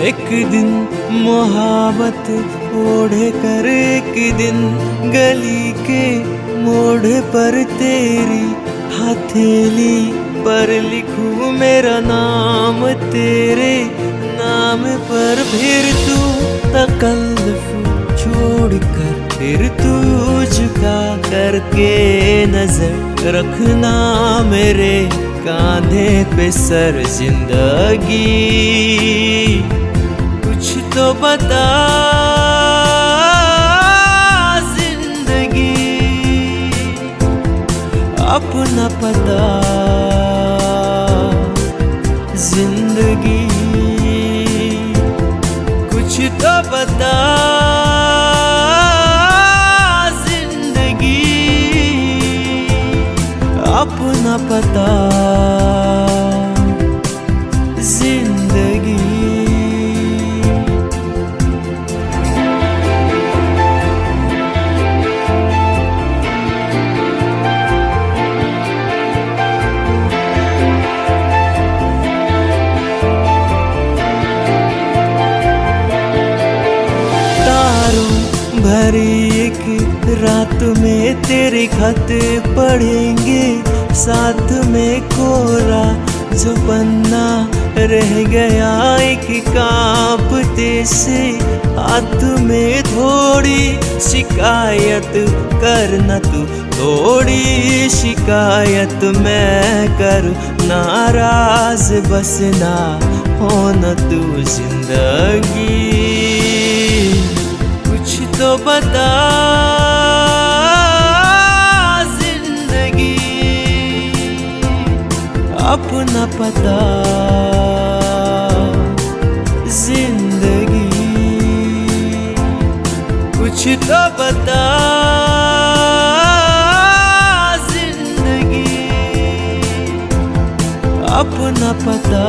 एक दिन मोहब्बत ओढ़े कर, एक दिन गली के मोड़ पर तेरी हथेली पर लिखूं मेरा नाम, तेरे नाम पर फिर तू तकल्लुफ़ छोड़ कर, फिर तू झुका करके नजर रखना मेरे कांधे पे सर। जिंदगी कुछ तो बता, जिंदगी अपना पता, जिंदगी कुछ तो बता, जिंदगी अपना पता, जिंदगी। भरी एक रात में तेरे खत पढ़ेंगे, साथ में कोरा जो पन्ना रह गया एक कांपते से हाथ में। थोड़ी शिकायत करना तू, थोड़ी शिकायत मैं करूँ, नाराज बस ना होना तू। जिंदगी कुछ तो बता, जिंदगी अपना पता, जिंदगी कुछ तो बता, जिंदगी अपना पता।